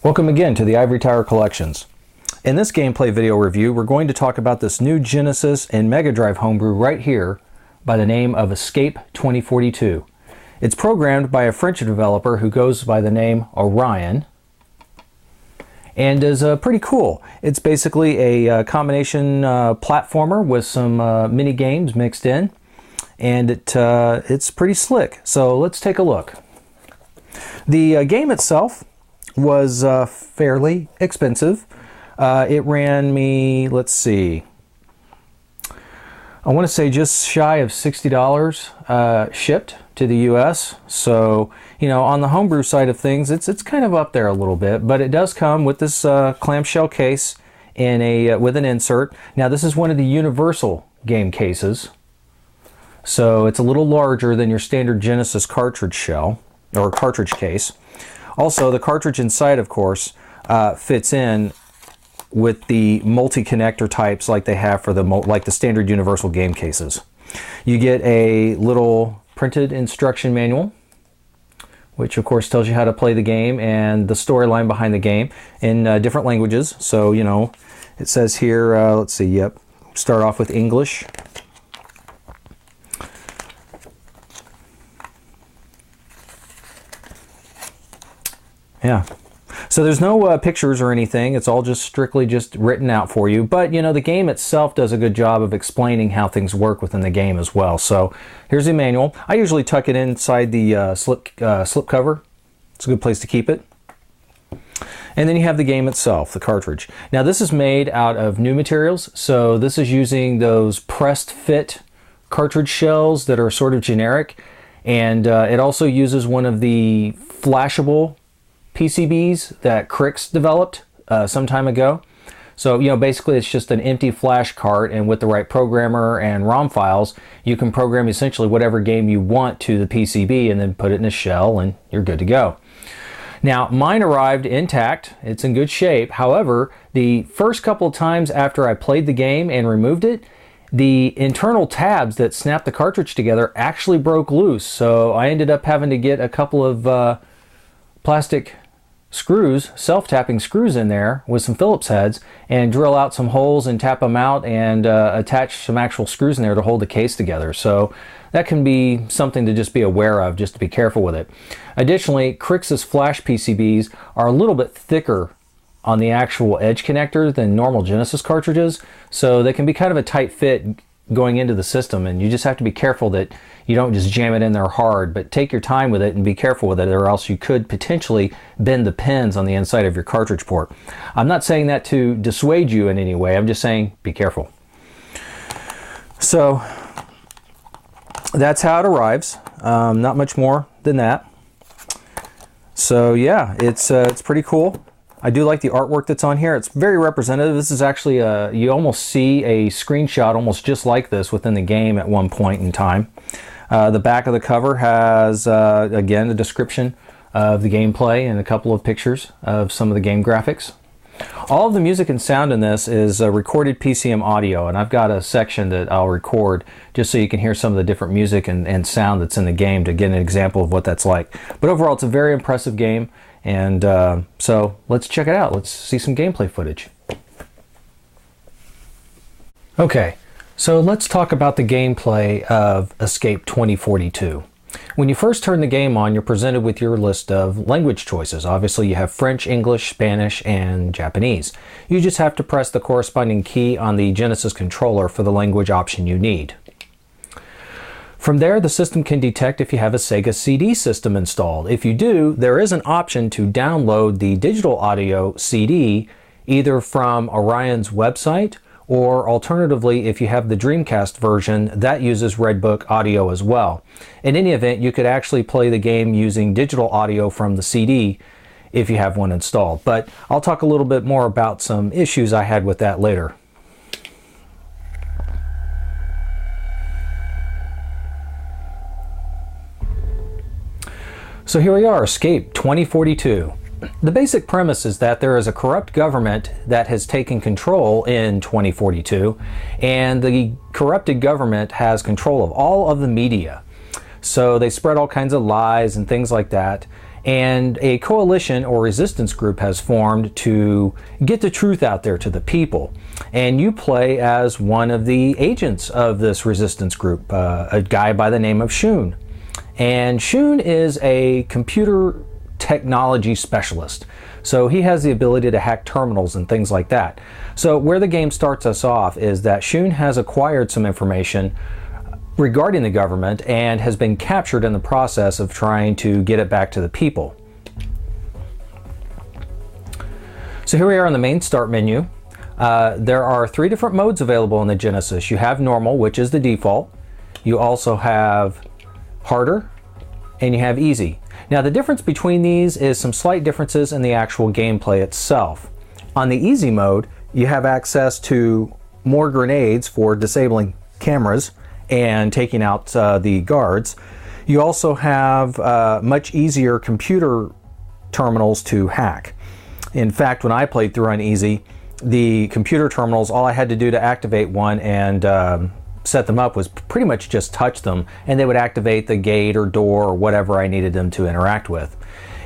Welcome again to the Ivory Tower Collections. In this gameplay video review, we're going to talk about this new Genesis and Megadrive homebrew right here by the name of Escape 2042. It's programmed by a French developer who goes by the name Orion and is pretty cool. It's basically a combination platformer with some mini games mixed in, and it's pretty slick. So let's take a look. The game itself was fairly expensive. It ran me, let's see, I want to say just shy of $60 shipped to the US. So, you know, on the homebrew side of things, it's kind of up there a little bit, but it does come with this clamshell case in with an insert. Now, this is one of the universal game cases, so it's a little larger than your standard Genesis cartridge shell or cartridge case. Also, the cartridge inside, of course, fits in with the multi-connector types like they have for the standard universal game cases. You get a little printed instruction manual, which of course tells you how to play the game and the storyline behind the game in different languages. So, you know, it says here, let's see, yep, start off with English. Yeah. So there's no pictures or anything. It's all just strictly just written out for you. But, you know, the game itself does a good job of explaining how things work within the game as well. So here's the manual. I usually tuck it inside the slip cover. It's a good place to keep it. And then you have the game itself, the cartridge. Now this is made out of new materials. So this is using those pressed fit cartridge shells that are sort of generic. And it also uses one of the flashable PCBs that Krix developed some time ago. So, you know, basically it's just an empty flash cart, and with the right programmer and ROM files, you can program essentially whatever game you want to the PCB and then put it in a shell and you're good to go. Now, mine arrived intact. It's in good shape. However, the first couple of times after I played the game and removed it, the internal tabs that snap the cartridge together actually broke loose. So I ended up having to get a couple of plastic screws, self-tapping screws in there with some Phillips heads, and drill out some holes and tap them out and attach some actual screws in there to hold the case together. So that can be something to just be aware of, just to be careful with it. Additionally, Krix's flash PCBs are a little bit thicker on the actual edge connector than normal Genesis cartridges, so they can be kind of a tight fit going into the system, and you just have to be careful that you don't just jam it in there hard, but take your time with it and be careful with it, or else you could potentially bend the pins on the inside of your cartridge port. I'm not saying that to dissuade you in any way, I'm just saying be careful. So that's how it arrives, not much more than that. So yeah, it's pretty cool. I do like the artwork that's on here. It's very representative. This is actually you almost see a screenshot almost just like this within the game at one point in time. The back of the cover has, again, a description of the gameplay and a couple of pictures of some of the game graphics. All of the music and sound in this is recorded PCM audio, and I've got a section that I'll record just so you can hear some of the different music and sound that's in the game to get an example of what that's like. But overall, it's a very impressive game. And so let's check it out. Let's see some gameplay footage. Okay, so let's talk about the gameplay of Escape 2042. When you first turn the game on, you're presented with your list of language choices. Obviously, you have French, English, Spanish, and Japanese. You just have to press the corresponding key on the Genesis controller for the language option you need. From there, the system can detect if you have a Sega CD system installed. If you do, there is an option to download the digital audio CD either from Orion's website, or alternatively, if you have the Dreamcast version, that uses Redbook audio as well. In any event, you could actually play the game using digital audio from the CD if you have one installed. But I'll talk a little bit more about some issues I had with that later. So here we are, Escape 2042. The basic premise is that there is a corrupt government that has taken control in 2042, and the corrupted government has control of all of the media. So they spread all kinds of lies and things like that, And a coalition or resistance group has formed to get the truth out there to the people. And you play as one of the agents of this resistance group, a guy by the name of Shun. And Shun is a computer technology specialist. So he has the ability to hack terminals and things like that. So where the game starts us off is that Shun has acquired some information regarding the government and has been captured in the process of trying to get it back to the people. So here we are on the main start menu. There are 3 different modes available in the Genesis. You have normal, which is the default. You also have harder, and you have easy. Now the difference between these is some slight differences in the actual gameplay itself. On the easy mode, you have access to more grenades for disabling cameras and taking out the guards. You also have much easier computer terminals to hack. In fact, when I played through on easy, the computer terminals, all I had to do to activate one and set them up was pretty much just touch them, and they would activate the gate or door or whatever I needed them to interact with.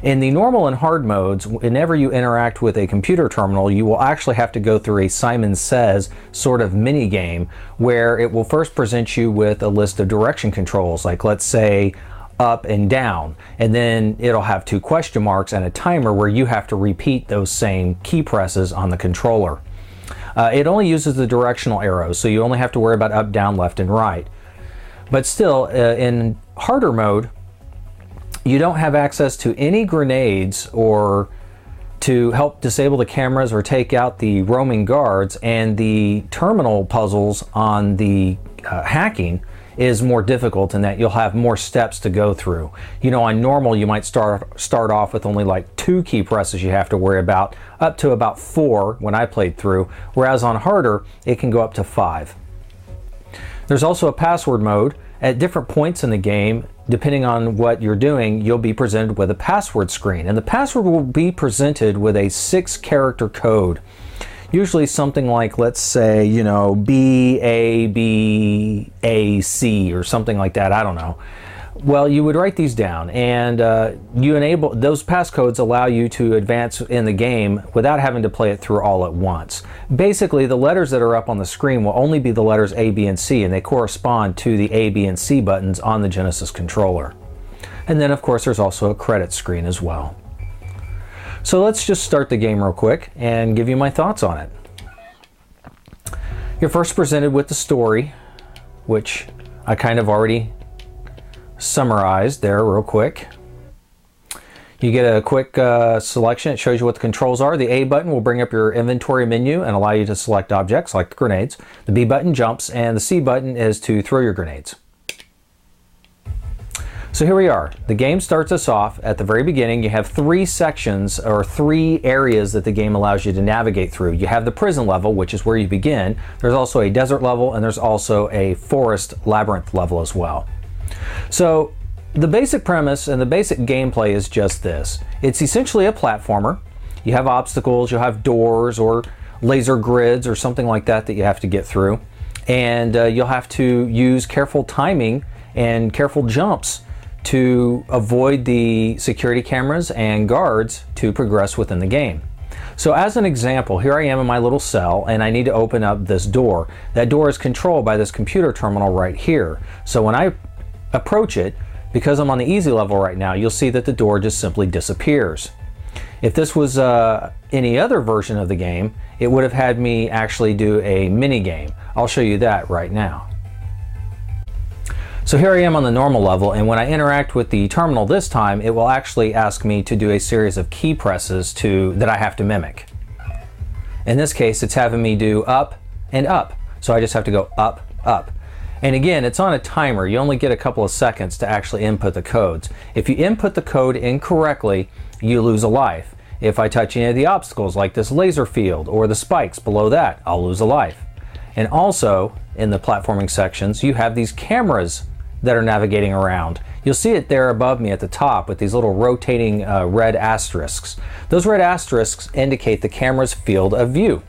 In the normal and hard modes, whenever you interact with a computer terminal, you will actually have to go through a Simon Says sort of mini game where it will first present you with a list of direction controls, like let's say up and down, and then it'll have 2 question marks and a timer where you have to repeat those same key presses on the controller. It only uses the directional arrows, so you only have to worry about up, down, left, and right. But still, in harder mode, you don't have access to any grenades or to help disable the cameras or take out the roaming guards, and the terminal puzzles on the hacking is more difficult in that you'll have more steps to go through. You know, on normal you might start off with only like 2 key presses you have to worry about, up to about 4 when I played through, whereas on harder it can go up to 5. There's also a password mode. At different points in the game, depending on what you're doing, you'll be presented with a password screen, and the password will be presented with a 6-character code. Usually something like, let's say, you know, BABAC or something like that, I don't know. Well, you would write these down, and you enable those passcodes allow you to advance in the game without having to play it through all at once. Basically, the letters that are up on the screen will only be the letters A, B, and C, and they correspond to the A, B, and C buttons on the Genesis controller. And then, of course, there's also a credit screen as well. So let's just start the game real quick and give you my thoughts on it. You're first presented with the story, which I kind of already summarized there real quick. You get a quick selection. It shows you what the controls are. The A button will bring up your inventory menu and allow you to select objects like the grenades. The B button jumps, and the C button is to throw your grenades. So here we are. The game starts us off at the very beginning. You have 3 sections or 3 areas that the game allows you to navigate through. You have the prison level, which is where you begin. There's also a desert level, and there's also a forest labyrinth level as well. So the basic premise and the basic gameplay is just this. It's essentially a platformer. You have obstacles, you'll have doors or laser grids or something like that that you have to get through. And you'll have to use careful timing and careful jumps to avoid the security cameras and guards to progress within the game. So as an example, here I am in my little cell and I need to open up this door. That door is controlled by this computer terminal right here. So when I approach it, because I'm on the easy level right now, you'll see that the door just simply disappears. If this was any other version of the game, it would have had me actually do a mini game. I'll show you that right now. So here I am on the normal level, and when I interact with the terminal this time, it will actually ask me to do a series of key presses that I have to mimic. In this case, it's having me do up and up. So I just have to go up, up. And again, it's on a timer. You only get a couple of seconds to actually input the codes. If you input the code incorrectly, you lose a life. If I touch any of the obstacles like this laser field or the spikes below that, I'll lose a life. And also, in the platforming sections, you have these cameras that are navigating around. You'll see it there above me at the top with these little rotating red asterisks. Those red asterisks indicate the camera's field of view.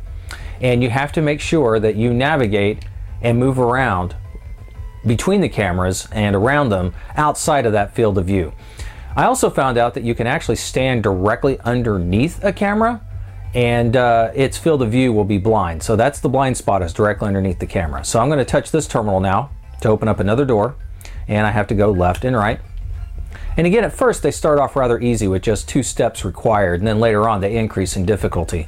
And you have to make sure that you navigate and move around between the cameras and around them outside of that field of view. I also found out that you can actually stand directly underneath a camera and its field of view will be blind. So that's the blind spot, is directly underneath the camera. So I'm going to touch this terminal now to open up another door, and I have to go left and right. And again, at first they start off rather easy with just 2 steps required, and then later on they increase in difficulty.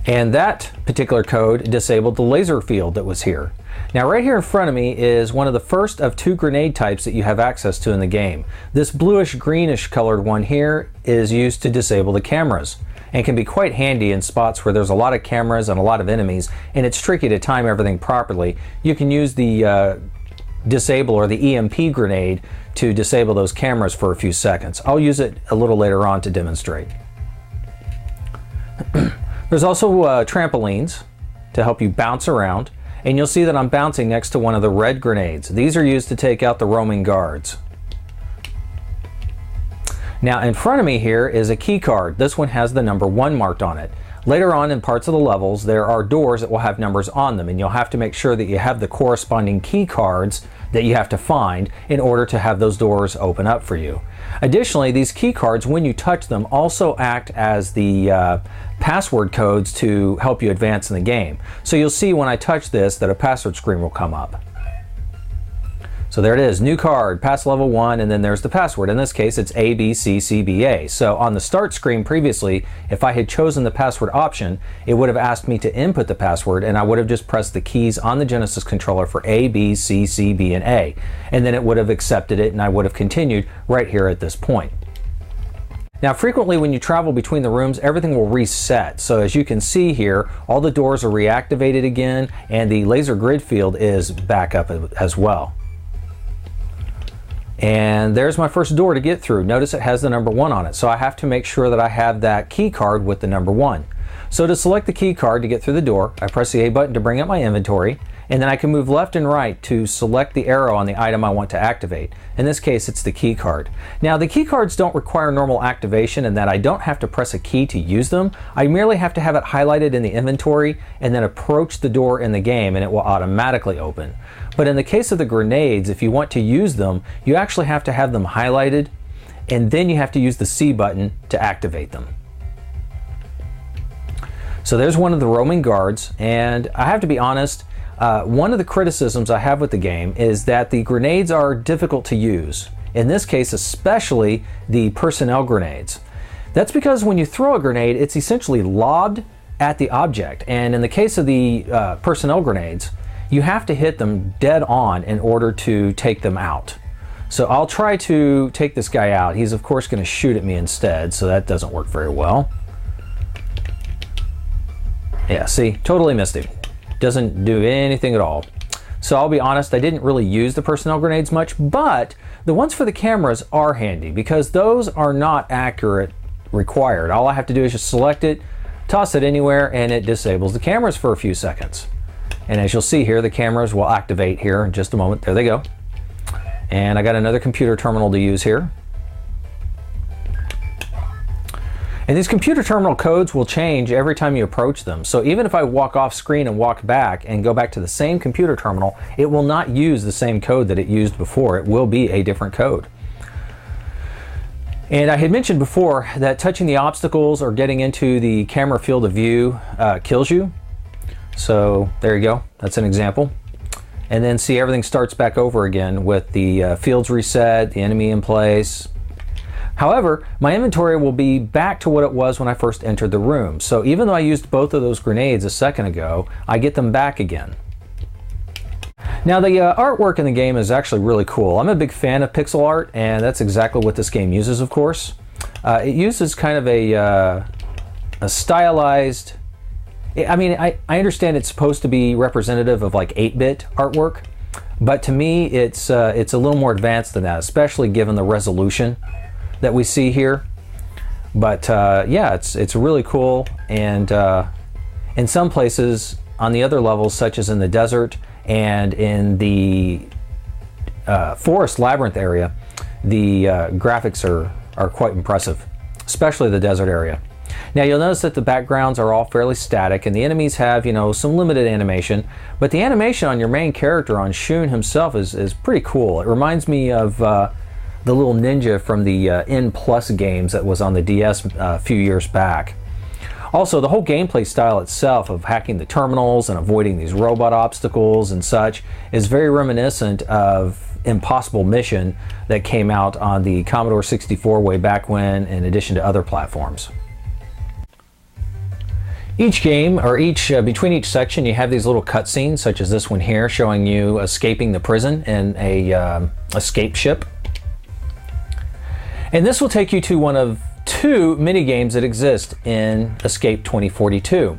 And that particular code disabled the laser field that was here. Now right here in front of me is one of the first of 2 grenade types that you have access to in the game. This bluish greenish colored one here is used to disable the cameras and can be quite handy in spots where there's a lot of cameras and a lot of enemies and it's tricky to time everything properly. You can use the disable or the EMP grenade to disable those cameras for a few seconds. I'll use it a little later on to demonstrate. There's also trampolines to help you bounce around, and you'll see that I'm bouncing next to one of the red grenades. These are used to take out the roaming guards. Now in front of me here is a key card. This one has the number 1 marked on it. Later on in parts of the levels there are doors that will have numbers on them, and you'll have to make sure that you have the corresponding key cards that you have to find in order to have those doors open up for you. Additionally, these key cards, when you touch them, also act as the password codes to help you advance in the game. So you'll see when I touch this that a password screen will come up. So there it is, new card, pass level 1, and then there's the password. In this case, it's ABCCBA. So on the start screen previously, if I had chosen the password option, it would have asked me to input the password, and I would have just pressed the keys on the Genesis controller for A, B, C, C, B, and A. And then it would have accepted it, and I would have continued right here at this point. Now frequently when you travel between the rooms, everything will reset. So as you can see here, all the doors are reactivated again, and the laser grid field is back up as well. And there's my first door to get through. Notice it has the number 1 on it, so I have to make sure that I have that key card with the number 1. So to select the key card to get through the door, I press the A button to bring up my inventory, and then I can move left and right to select the arrow on the item I want to activate. In this case, it's the key card. Now the key cards don't require normal activation in that I don't have to press a key to use them. I merely have to have it highlighted in the inventory and then approach the door in the game and it will automatically open. But in the case of the grenades, if you want to use them, you actually have to have them highlighted, and then you have to use the C button to activate them. So there's one of the roaming guards, and I have to be honest, one of the criticisms I have with the game is that the grenades are difficult to use. In this case, especially the personnel grenades. That's because when you throw a grenade, it's essentially lobbed at the object, and in the case of the personnel grenades, you have to hit them dead on in order to take them out. So I'll try to take this guy out. He's of course going to shoot at me instead, so that doesn't work very well. Yeah, see, totally missed him. Doesn't do anything at all. So I'll be honest, I didn't really use the personnel grenades much, but the ones for the cameras are handy because those are not accurate required. All I have to do is just select it, toss it anywhere, and it disables the cameras for a few seconds. And as you'll see here, the cameras will activate here in just a moment. There they go. And I got another computer terminal to use here. And these computer terminal codes will change every time you approach them. So even if I walk off screen and walk back and go back to the same computer terminal, it will not use the same code that it used before. It will be a different code. And I had mentioned before that touching the obstacles or getting into the camera field of view kills you. So there you go, that's an example. And then see, everything starts back over again with the fields reset, the enemy in place. However, my inventory will be back to what it was when I first entered the room. So even though I used both of those grenades a second ago, I get them back again. Now the artwork in the game is actually really cool. I'm a big fan of pixel art, and that's exactly what this game uses, of course. It uses kind of a stylized, I mean, I understand it's supposed to be representative of like 8-bit artwork, but to me it's a little more advanced than that, especially given the resolution that we see here. But yeah, it's really cool, and in some places on the other levels, such as in the desert and in the Forest Labyrinth area, the graphics are quite impressive, especially the desert area. Now you'll notice that the backgrounds are all fairly static, and the enemies have, you know, some limited animation, but the animation on your main character, on Shun himself, is pretty cool. It reminds me of the little ninja from the N Plus games that was on the DS a few years back. Also, the whole gameplay style itself of hacking the terminals and avoiding these robot obstacles and such is very reminiscent of Impossible Mission that came out on the Commodore 64 way back when, in addition to other platforms. Each game, or between each section, you have these little cutscenes, such as this one here, showing you escaping the prison in a escape ship. And this will take you to one of two minigames that exist in Escape 2042.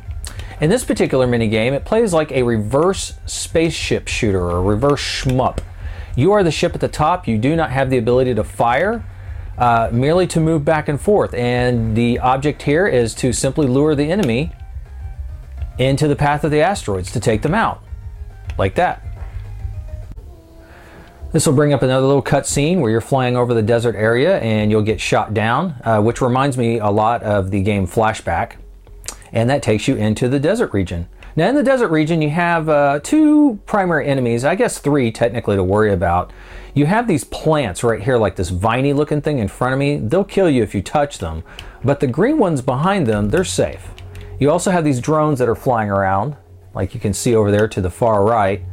In this particular minigame, it plays like a reverse spaceship shooter, or a reverse shmup. You are the ship at the top. You do not have the ability to fire, merely to move back and forth. And the object here is to simply lure the enemy into the path of the asteroids to take them out, like that. This will bring up another little cutscene where you're flying over the desert area and you'll get shot down, which reminds me a lot of the game Flashback. And that takes you into the desert region. Now in the desert region you have two primary enemies, I guess three technically, to worry about. You have these plants right here, like this viney looking thing in front of me. They'll kill you if you touch them, but the green ones behind them, they're safe. You also have these drones that are flying around, like you can see over there to the far right.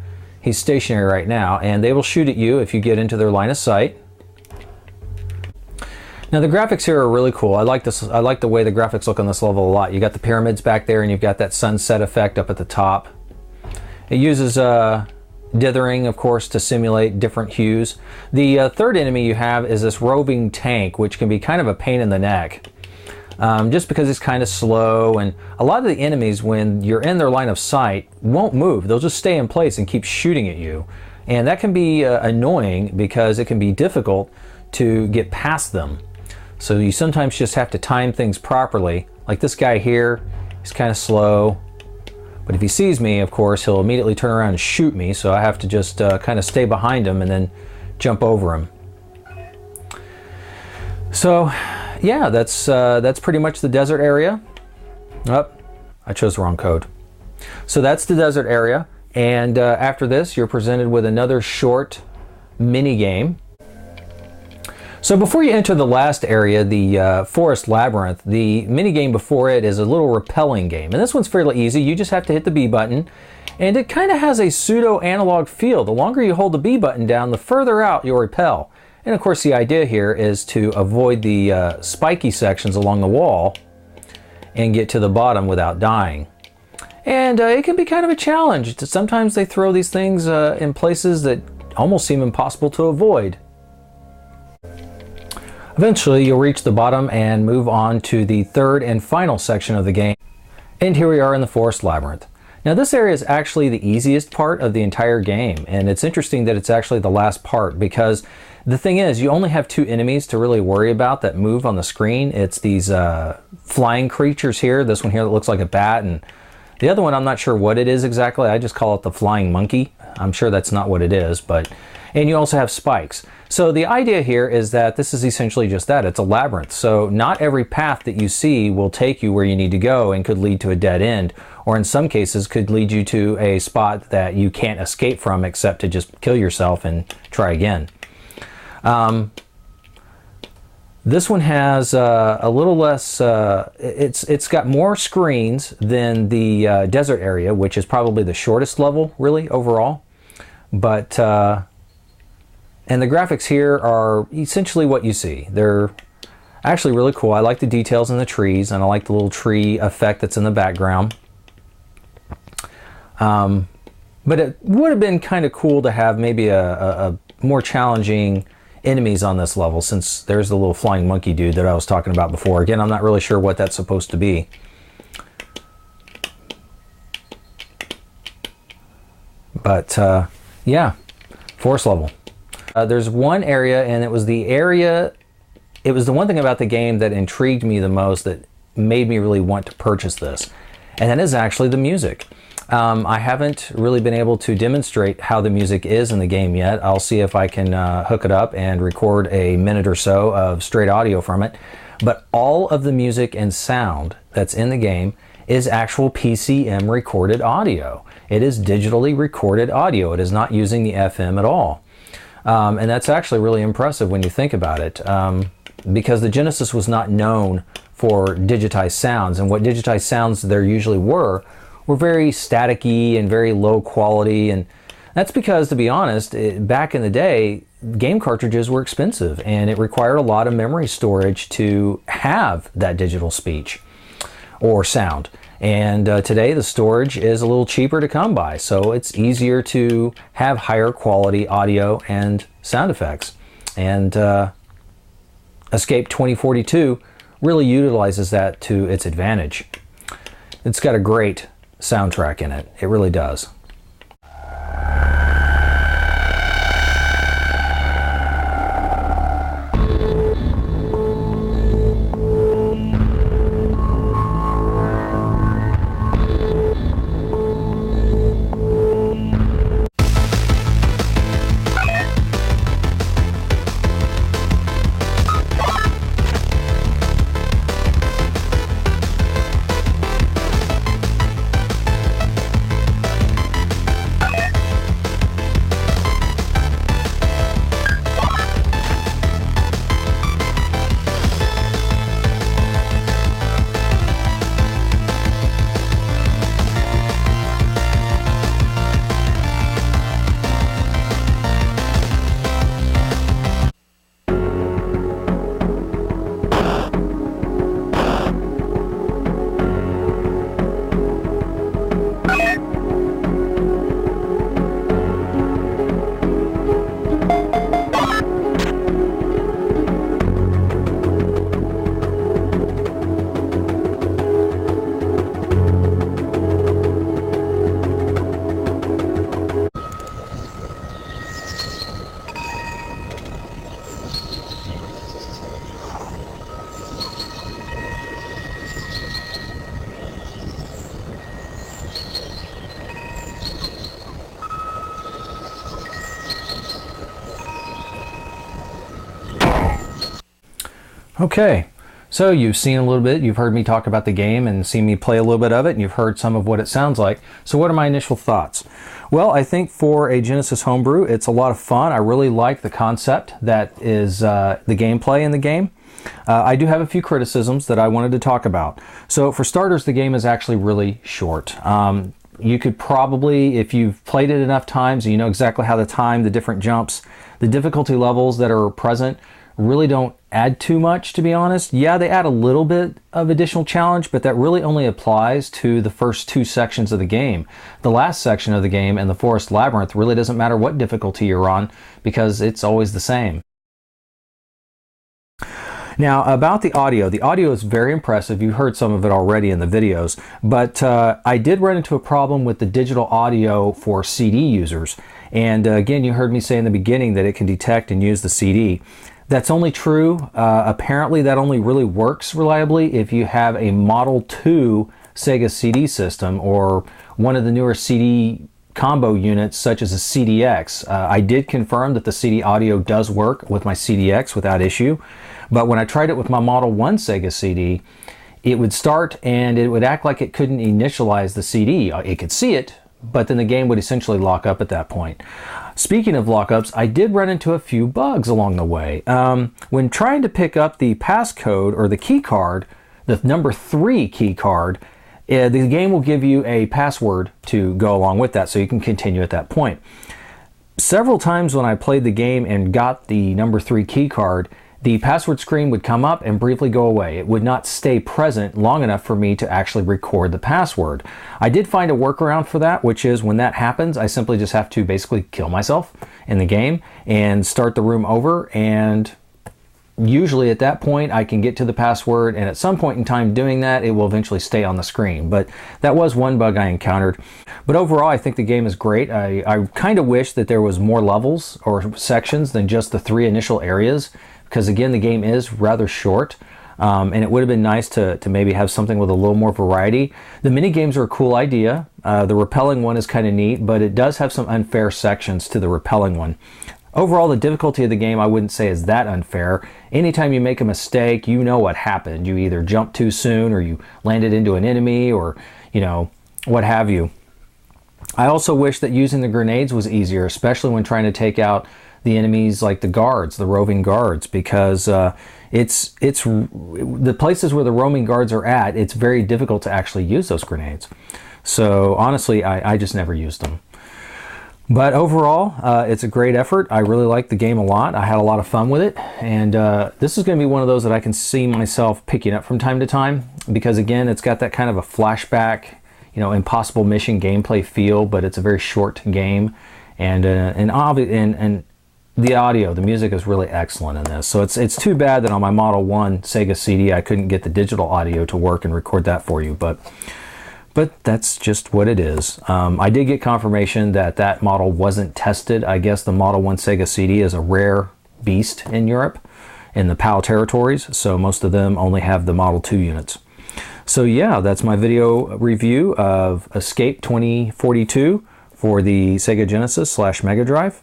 He's stationary right now, and they will shoot at you if you get into their line of sight. Now the graphics here are really cool. I like this. I like the way the graphics look on this level a lot. You got the pyramids back there, and you've got that sunset effect up at the top. It uses dithering, of course, to simulate different hues. The third enemy you have is this roving tank, which can be kind of a pain in the neck. Just because it's kind of slow, and a lot of the enemies, when you're in their line of sight, won't move. They'll just stay in place and keep shooting at you, and that can be annoying because it can be difficult to get past them. So you sometimes just have to time things properly. Like this guy here, he's kind of slow, but if he sees me, of course, he'll immediately turn around and shoot me, so I have to just kind of stay behind him and then jump over him. So yeah, that's pretty much the desert area. Oh, I chose the wrong code. So that's the desert area, and after this you're presented with another short mini game. So before you enter the last area, the Forest Labyrinth, the mini game before it is a little rappelling game, and this one's fairly easy. You just have to hit the B button, and it kind of has a pseudo analog feel. The longer you hold the B button down, the further out you'll rappel. And of course the idea here is to avoid the spiky sections along the wall and get to the bottom without dying. And it can be kind of a challenge. Sometimes they throw these things in places that almost seem impossible to avoid. Eventually you'll reach the bottom and move on to the third and final section of the game. And here we are in the Forest Labyrinth. Now this area is actually the easiest part of the entire game, and it's interesting that it's actually the last part, because the thing is, you only have two enemies to really worry about that move on the screen. It's these flying creatures here, this one here that looks like a bat, and the other one I'm not sure what it is exactly. I just call it the flying monkey. I'm sure that's not what it is, and you also have spikes. So the idea here is that this is essentially just that. It's a labyrinth. So not every path that you see will take you where you need to go and could lead to a dead end, or in some cases could lead you to a spot that you can't escape from except to just kill yourself and try again. This one has a little less, it's got more screens than the desert area, which is probably the shortest level really overall. But and the graphics here are essentially what you see. They're actually really cool. I like the details in the trees, and I like the little tree effect that's in the background. But it would have been kind of cool to have maybe a more challenging enemies on this level, since there's the little flying monkey dude that I was talking about before. Again, I'm not really sure what that's supposed to be. But yeah, forest level. There's one area, and it was the one thing about the game that intrigued me the most, that made me really want to purchase this, and that is actually the music. I haven't really been able to demonstrate how the music is in the game yet. I'll see if I can hook it up and record a minute or so of straight audio from it. But all of the music and sound that's in the game is actual PCM recorded audio. It is digitally recorded audio. It is not using the FM at all. And that's actually really impressive when you think about it, because the Genesis was not known for digitized sounds, and what digitized sounds there usually were very staticky and very low quality, and that's because, to be honest, back in the day, game cartridges were expensive and it required a lot of memory storage to have that digital speech or sound. And today the storage is a little cheaper to come by, so it's easier to have higher quality audio and sound effects. And Escape 2042 really utilizes that to its advantage. It's got a great soundtrack in it. It really does. Okay, so you've seen a little bit, you've heard me talk about the game and seen me play a little bit of it, and you've heard some of what it sounds like. So what are my initial thoughts? Well, I think for a Genesis homebrew, it's a lot of fun. I really like the concept that is the gameplay in the game. I do have a few criticisms that I wanted to talk about. So for starters, the game is actually really short. You could probably, if you've played it enough times, you know exactly how to time the different jumps. The difficulty levels that are present really don't add too much, to be honest. Yeah, they add a little bit of additional challenge, but that really only applies to the first two sections of the game. The last section of the game and the Forest Labyrinth really doesn't matter what difficulty you're on, because it's always the same. Now, about the audio is very impressive. You've heard some of it already in the videos, but I did run into a problem with the digital audio for CD users. And again, you heard me say in the beginning that it can detect and use the CD. That's only true. Apparently, that only really works reliably if you have a Model 2 Sega CD system or one of the newer CD combo units such as a CDX. I did confirm that the CD audio does work with my CDX without issue, but when I tried it with my Model 1 Sega CD, it would start and it would act like it couldn't initialize the CD. It could see it, but then the game would essentially lock up at that point. Speaking of lockups, I did run into a few bugs along the way. When trying to pick up the passcode or the key card, the number 3 key card, the game will give you a password to go along with that, so you can continue at that point. Several times when I played the game and got the number 3 key card, the password screen would come up and briefly go away. It would not stay present long enough for me to actually record the password. I did find a workaround for that, which is when that happens, I simply just have to basically kill myself in the game and start the room over, and usually at that point I can get to the password, and at some point in time doing that it will eventually stay on the screen. But that was one bug I encountered. But overall, I think the game is great. I kind of wish that there was more levels or sections than just the 3 initial areas, because again, the game is rather short, and it would have been nice to maybe have something with a little more variety. The mini games are a cool idea. The rappelling one is kind of neat, but it does have some unfair sections to the rappelling one. Overall, the difficulty of the game I wouldn't say is that unfair. Anytime you make a mistake, you know what happened. You either jumped too soon, or you landed into an enemy, or, you know, what have you. I also wish that using the grenades was easier, especially when trying to take out the enemies like the guards, the roving guards, because it's the places where the roaming guards are at, it's very difficult to actually use those grenades. So honestly, I just never used them. But overall, it's a great effort. I really like the game a lot. I had a lot of fun with it, and this is going to be one of those that I can see myself picking up from time to time, because again, it's got that kind of a flashback, you know, impossible mission gameplay feel, but it's a very short game, and the audio, the music is really excellent in this. So it's too bad that on my Model 1 Sega CD I couldn't get the digital audio to work and record that for you, but that's just what it is. I did get confirmation that that model wasn't tested. I guess the Model 1 Sega CD is a rare beast in Europe, in the PAL territories, so most of them only have the Model 2 units. So yeah, that's my video review of Escape 2042 for the Sega Genesis / Megadrive,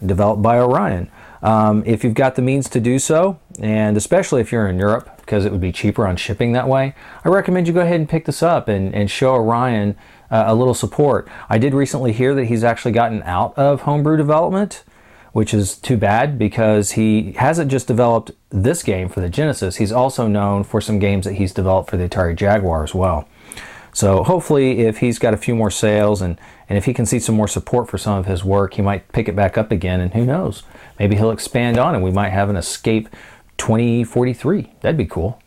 developed by Orion. If you've got the means to do so, and especially if you're in Europe, because it would be cheaper on shipping that way, I recommend you go ahead and pick this up and show Orion a little support. I did recently hear that he's actually gotten out of homebrew development, which is too bad, because he hasn't just developed this game for the Genesis, he's also known for some games that he's developed for the Atari Jaguar as well. So hopefully if he's got a few more sales and if he can see some more support for some of his work, he might pick it back up again, and who knows, maybe he'll expand on and we might have an Escape 2043. That'd be cool.